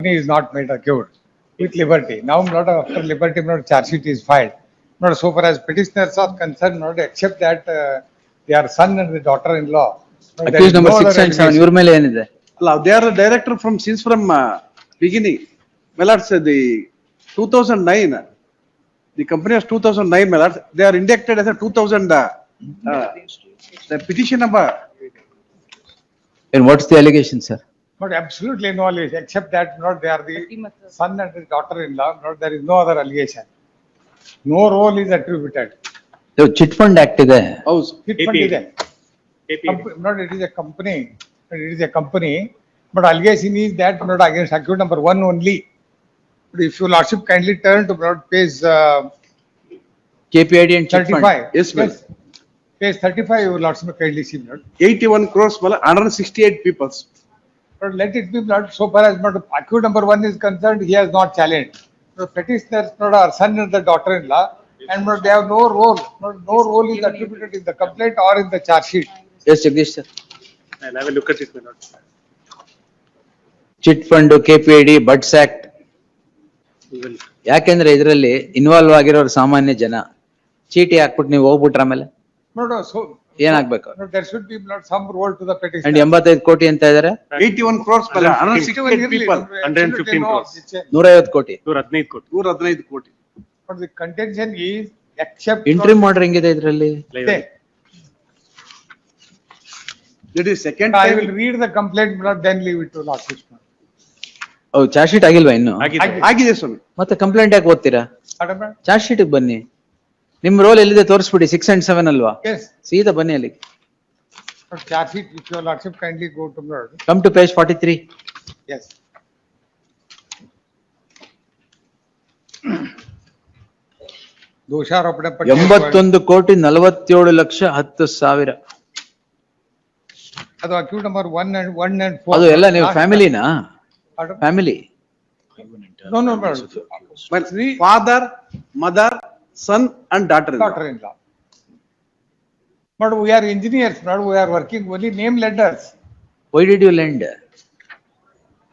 is not made accused with liberty. Now, not after liberty, not charge sheet is filed. Not so far as petitioners are concerned, not except that their son and the daughter-in-law. there Accused is number no 6 other and 7 allegation. ಇವ್ರ ಮೇಲೆ ಏನಿದೆ? They are a director since from beginning. My lord said the 2009, the company was 2009, my lord. They are indicted as a 2000, the petition number. And what's the allegation, sir? But absolutely no allegation, except that not they are the son and the daughter-in-law. Not there is no other allegation. No role is attributed. So chit fund act ಇದೆ. House. Chit fund ಇದೆ. Not it is a company. It is a company. But allegation is that not against accused number 1 only. But if your lordship kindly turn to not page KPID and chit fund. 35. Yes, ma'am. Page 35, your lordship kindly see not. 81 crores, my lord, 168 people. But let it be not so far as not accused number 1 is concerned, he has not challenged. The petitioners not our son and the daughter-in-law, and not they have no role. No role is attributed in the complaint or in the charge sheet. Yes, Jagdish sir. I'll have a look at it, my lord. Chit fund KPID buds act We will. ಯಾಕೆಂದ್ರೆ ಇದರಲ್ಲಿ involve ಆಗಿರೋರು ಸಾಮಾನ್ಯ ಜನ. ಚೀಟಿ ಹಾಕ್ಬಿಟ್ಟು ನೀವು ಹೋಗ್ಬಿಟ್ರ ಆಮೇಲೆ No, so. ಏನಾಗ್ಬೇಕು? No, there should be not some role to the and petitioner. 85 ಕೋಟಿ ಅಂತ ಇದಾರೆ. 81 crores, my lord, 168 people. 115 crores. 150 ಕೋಟಿ. 115 ಕೋಟಿ. 115 ಕೋಟಿ. But the contention is except. Interim order ಹೆಂಗಿದೆ ಇದರಲ್ಲಿ? There. That is second I time. will read the complaint, but then leave it to lordship. ಓ charge sheet ಆಗಿಲ್ವಾ ಇನ್ನು? ಆಗಿದೆ. ಆಗಿದೆ ಸ್ವಾಮಿ. ಮತ್ತೆ ಕಂಪ್ಲೇಂಟ್ ಯಾಕೆ ಓದ್ತೀರಾ? Madam, ಚಾರ್ಜ್ ಶೀಟ್ ಬನ್ನಿ. ನಿಮ್ ರೋಲ್ ಎಲ್ಲಿದೆ ತೋರಿಸ್ಬಿಡಿ. 6 and 7 ಅಲ್ವಾ? yes, ಸೀದಾ ಬನ್ನಿ ಅಲ್ಲಿ. but charge sheet, if your lordship kindly go to me. Come to page 43. Yes. ದೋಷಾರೋಪಣೆ ಪಟ್ಟಿ. 81 ಕೋಟಿ 47 ಲಕ್ಷ 10 ಸಾವಿರ. ಅದು ಅಕ್ಯೂಟ್ ನಂಬರ್ 1 and 4. ಅದು ಎಲ್ಲ ನೀವು ಫ್ಯಾಮಿಲಿನಾ? Pardon? Family. No, My father, mother, son and daughter-in-law. daughter-in-law. But we are engineers, not we are working only name lenders. Why did you lend?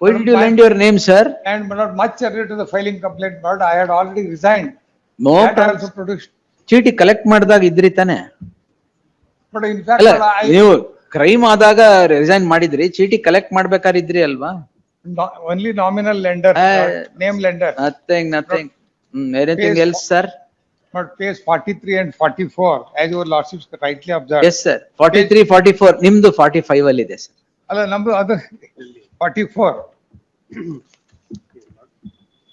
Why did you lend your name, sir? And not much earlier to the filing complaint, but I had already resigned. No. That I also produced. ಚೀಟಿ collect ಮಾಡಿದಾಗ ಇದ್ರಿ ತಾನೆ? But in fact, ಅಲ್ಲ I, ನೀವು crime ಆದಾಗ resign ಮಾಡಿದ್ರಿ, ಚೀಟಿ collect ಮಾಡ್ಬೇಕಾದ್ರೆ ಇದ್ರಿ ಅಲ್ವಾ? only nominal lender, name lender. Nothing. Anything Yes. else, sir? But page 43 and 44, as your lordship rightly observed. Yes, sir. 43, 44. ನಿಮ್ದು 45 ಅಲ್ಲಿ ಇದೆ, sir. ಅಲ್ಲ ನಮ್ದು ಅದು 44.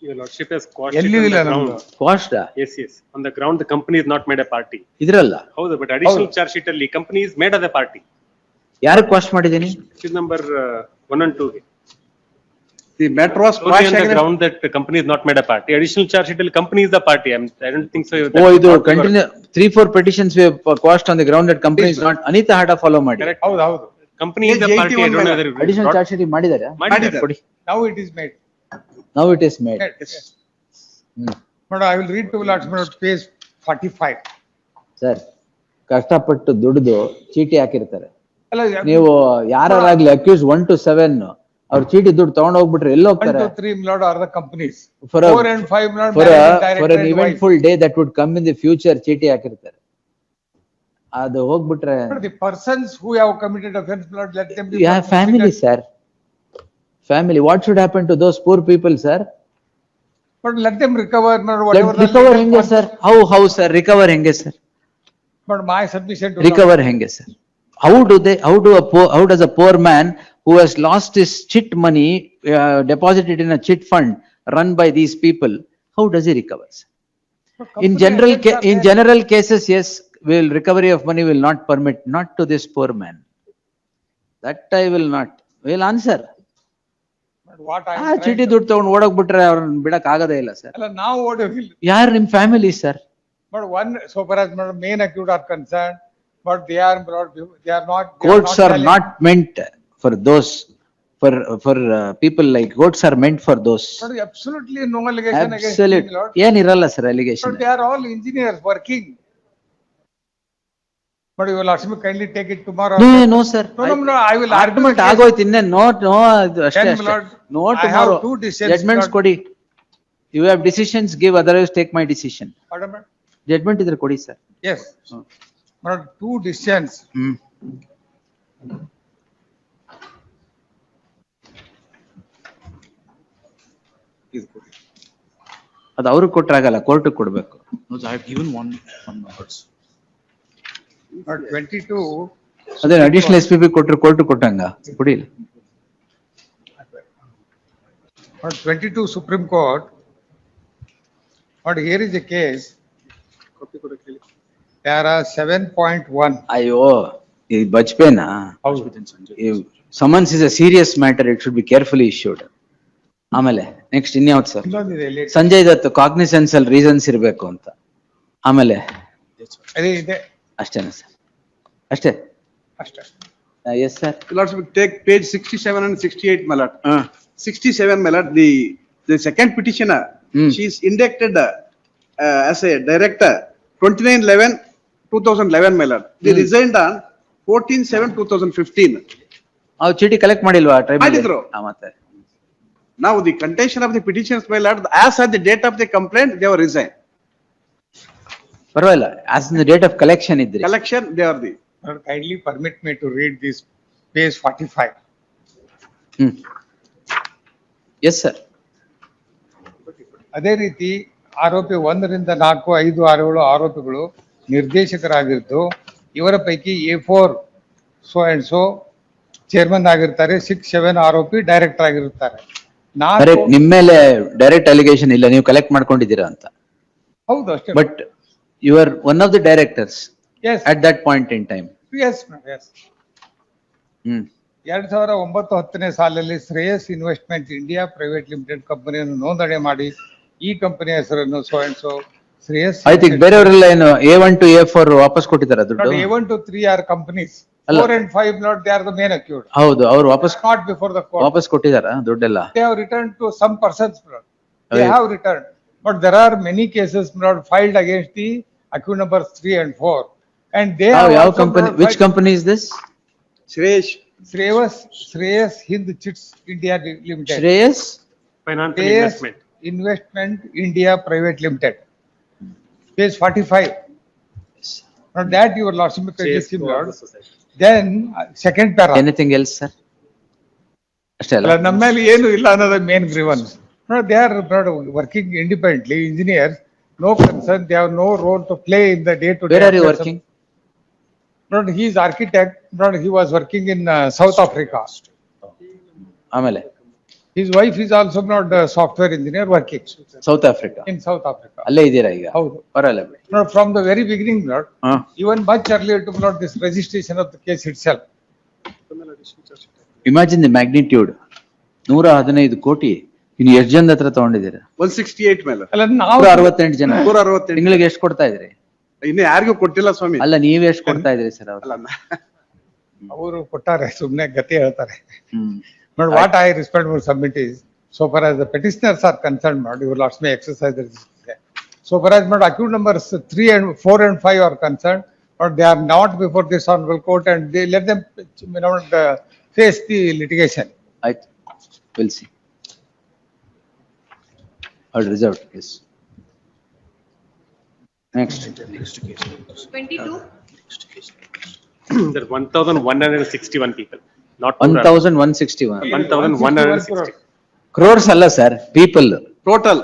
Your lordship has quashed it ಎಲ್ಲಿಯೂ on ಇಲ್ಲ the ನಮ್ದು. ground. Cost Yes. On the ground, the company is not made a party. ಇದ್ರಲ್ಲ ಹೌದು, but additional ಹೌದು. charge sheet ಅಲ್ಲಿ company is made as a party. ಯಾರು ಕಾಸ್ಟ್ ಮಾಡಿದೀನಿ? This is number 1 and 2. The matter was Only quashed on the against. ground that the company is not made a party. Additional charge sheet ಅಲ್ಲಿ company is the party. I don't think so. ಓ ಇದು continue 3-4 petitions we have quashed on the ground that company is not. Anita ಹಾಡ follow ಮಾಡಿ. Correct. ಹೌದು. Company is the Page party. I 81 don't know ಮೇಲೆ whether. Additional charge sheet ಮಾಡಿದ್ದಾರೆ? ಮಾಡಿದ್ದಾರೆ. ಕೊಡಿ. Now it is made. Now it is made. Yes. But I will read to lordship page 45. Sir ಕಷ್ಟಪಟ್ಟು ದುಡಿದು ಚೀಟಿ ಹಾಕಿರ್ತಾರೆ. ಅಲ್ಲ, ನೀವು ಯಾರಾಗ್ಲಿ ಅಕ್ಯೂಸ್ 1 to 7 ಅವ್ರ ಚೀಟಿ ದುಡ್ಡು ತಗೊಂಡ್ ಹೋಗ್ಬಿಟ್ರೆ ಎಲ್ಲಿ 1 ಹೋಗ್ತಾರೆ? to 3 milord are the companies. For 4 and 5 milord. for managing an director and wife. eventful day that would come in the future ಚೀಟಿ ಹಾಕಿರ್ತಾರೆ. ಅದು ಹೋಗ್ಬಿಟ್ರೆ But the persons who have committed offense, milord, let them be. you have family, sir. Family. What should happen to those poor people, sir? But let them recover, milord, Let whatever. the recover legal ಹೆಂಗೆ consequence. sir? How sir? Recover ಹೆಂಗೆ sir? But my submission to. Recover ಹೆಂಗೆ sir? How does a poor man who has lost his chit money deposited in a chit fund run by these people, how does he recover, sir? But In company general cases, yes, recovery of money will not permit, not to this poor man. That I will not. Will answer. But what I. ಚೀಟಿ ದುಡ್ಡು ತಗೊಂಡು ಓಡೋಗ್ಬಿಟ್ರೆ ಅವ್ರನ್ನ ಬಿಡಕ್ ಆಗದೇ ಇಲ್ಲ sir. ಅಲ್ಲ, now what you will. ಯಾರು ನಿಮ್ family sir? But one, so far as milord, main accused are concerned, but they are milord, they are not. Courts are challenged. not meant for those, for people like courts are meant for those. But absolutely no allegation against me, Absolute. milord. ಏನಿರಲ್ಲ sir allegation. But they are all engineers working. But you will ask me kindly take it tomorrow. No, no, sir. No, I will argue. Argument the case. ಆಗೋಯ್ತು ಇನ್ನೇನ್ note no ಅಷ್ಟೇ Then, ಅಷ್ಟೇ Lord, no I have tomorrow two decisions, judgments Lord. ಕೊಡಿ you have decisions give otherwise take my decision Pardon me? Judgment ಇದ್ರೆ ಕೊಡಿ sir Yes. But two decisions. ಹ್ಮ್ ಅದು ಅವ್ರಿಗೆ ಕೊಟ್ರಾಗಲ್ಲ ಕೋರ್ಟ್ ಕೊಡ್ಬೇಕು No, I have given one words. But 22, ಅದೇ additional S P B ಕೊಟ್ರು ಕೋರ್ಟ್ ಕೊಟ್ಟಂಗ ಕೊಡಿ but 22 Supreme Court. But here is the case. There are 7.1. ಅಯ್ಯೋ ಈ ಬಜ್ಪೇನಾ Within Sanjay. Summons is a serious matter it should be carefully issued ಆಮೇಲೆ next ಇನ್ಯಾವ್ದು sir ಇನ್ನೊಂದಿದೆ ಇಲ್ಲಿ. Sanjay Dutt cognisance ಅಲ್ಲಿ ರೀಸನ್ಸ್ ಇರ್ಬೇಕು ಅಂತ ಆಮೇಲೆ ಅದೇ ಇದೆ ಅಷ್ಟೇನಾ ಸರ್ ಅಷ್ಟೇ ಅಷ್ಟೇ. Yes sir Lords, we take page 67 and 68, my lord. 67, my lord, the second petitioner, Hmm. she is indicted as a director, 29/11/2011, my lord. They resigned on 14/7/2015. ಅವ್ರು ಚೀಟಿ ಕಲೆಕ್ಟ್ ಮಾಡಿಲ್ವಾ ಟ್ರೈಬಲ್ ಮಾಡಿದ್ರು. ಮತ್ತೆ Now, the contention of the petitioners, my lord, as at the date of the complaint, they were resigned. ಪರವಾಗಿಲ್ಲ as in the date of collection ಇದ್ರಿ Collection, they are the. Lord, kindly permit me to read this page 45. Hmm yes sir ಅದೇ ರೀತಿ ಆರೋಪಿ 1ರಿಂದ 4, 5, 6, 7 ಆರೋಪಿಗಳು ನಿರ್ದೇಶಕರಾಗಿದ್ದು ಇವರ ಪೈಕಿ A4 so and so chairman ಆಗಿರ್ತಾರೆ, 6, 7 ಆರೋಪಿ ಡೈರೆಕ್ಟರ್ ಆಗಿರ್ತಾರೆ. ಕರೆಕ್ಟ್ ನಿಮ್ ಮೇಲೆ ಡೈರೆಕ್ಟ್ ಅಲಿಗೇಷನ್ ಇಲ್ಲ ನೀವು ಕಲೆಕ್ಟ್ ಮಾಡ್ಕೊಂಡಿದ್ದೀರಾ ಅಂತ ಹೌದು ಅಷ್ಟೇ. But you are one of the directors as at that point in time yes yes. Hmm 2009-10ನೇ ಸಾಲಲ್ಲಿ Shreyas investment India private limited ಕಂಪನಿಯನ್ನು ನೋಂದಣಿ ಮಾಡಿ ಈ ಕಂಪನಿಯ ಹೆಸರನ್ನು ಸೋ ಅಂಡ್ ಸೋ ಶ್ರೇಯಸ್ ಆಯ್ತು ಈಗ ಬೇರೆಯವರೆಲ್ಲ ಏನು A1 to A4 ವಾಪಸ್ ಕೊಟ್ಟಿದ್ದಾರ ದುಡ್ಡು A1 to 3 are companies. ಅಲ್ಲ. 4 and 5 not they are the main accused. ಹೌದು ಅವ್ರು ವಾಪಸ್ Not before the court. ವಾಪಸ್ ಕೊಟ್ಟಿದಾರ ದುಡ್ಡೆಲ್ಲ They have returned to some persons, Lord. They Right. have returned. But there are many cases, Lord, filed against the accused numbers 3 and 4. And they have ಯಾವ also, company Lord, which filed- company is this Shreyas Hind Chits India Limited. Shreyas Finance and Shreyas investment. Investment India Private Limited. Page 45. Now that your lordship can see, Lord. Then second para. Anything else sir ಅಷ್ಟೇ ಅಲ್ಲ ನಮ್ಮಲ್ಲಿ ಏನು ಇಲ್ಲ ಅನ್ನೋದು main grievance. They are working independently, engineers, no concern, they have no role to play in the day to day. Where are you working He is architect, he was working in South Africa. ಆಮೇಲೆ His wife is also not a software engineer working south Africa in South Africa. ಅಲ್ಲೇ ಇದ್ದೀರಾ ಈಗ ಹೌದು. ಬರಲ್ಲ ಬಿಡಿ From the very beginning, Lord, ಹಾ even much earlier to this registration of the case itself. Imagine the magnitude 115 ಕೋಟಿ ಇನ್ನು ಎಷ್ಟು ಜನದ ಹತ್ರ ತಗೊಂಡಿದ್ದೀರಾ 168, my lord. ಅಲ್ಲ ನಾವು 168 ಜನ 168. ತಿಂಗಳಿಗೆ ಎಷ್ಟು ಕೊಡ್ತಾ ಇದ್ರಿ ಇನ್ನು ಯಾರಿಗೂ ಕೊಟ್ಟಿಲ್ಲ ಸ್ವಾಮಿ. ಅಲ್ಲ ನೀವ್ ಎಷ್ಟು ಕೊಡ್ತಾ ಇದ್ರಿ ಸರ್ ಅವ್ರು ಅಲ್ಲ, ಅವರು ಕೊಟ್ಟಾರೆ ಸುಮ್ನೆ ಗತಿ ಹೇಳ್ತಾರೆ. ಹ್ಮ್ But what I respect will submit is, so far as the petitioners are concerned, you will ask me exercise the resistance. So far as accused numbers 3 and 4 and 5 are concerned, but they are not before this honorable court and they let them, face the litigation. ಆಯ್ತು will see ಅವ್ರು reserve case next 22. There are 1,161 people, not 1161 1,160. Crores ಅಲ್ಲ sir people total.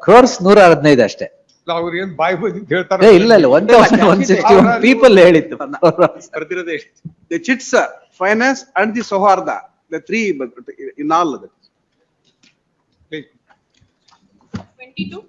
Crores 115 ಅಷ್ಟೇ ಅವ್ರು ಏನ್ ಬಾಯಿ ಬಂದಿದ್ದು ಏ ಹೇಳ್ತಾರೆ. ಇಲ್ಲ ಇಲ್ಲ 1161 ಪೀಪಲ್ ಹೇಳಿತ್ತು ಬರ್ದಿರೋದೇ the chits, finance and the Soharda, the three in all of it. 22.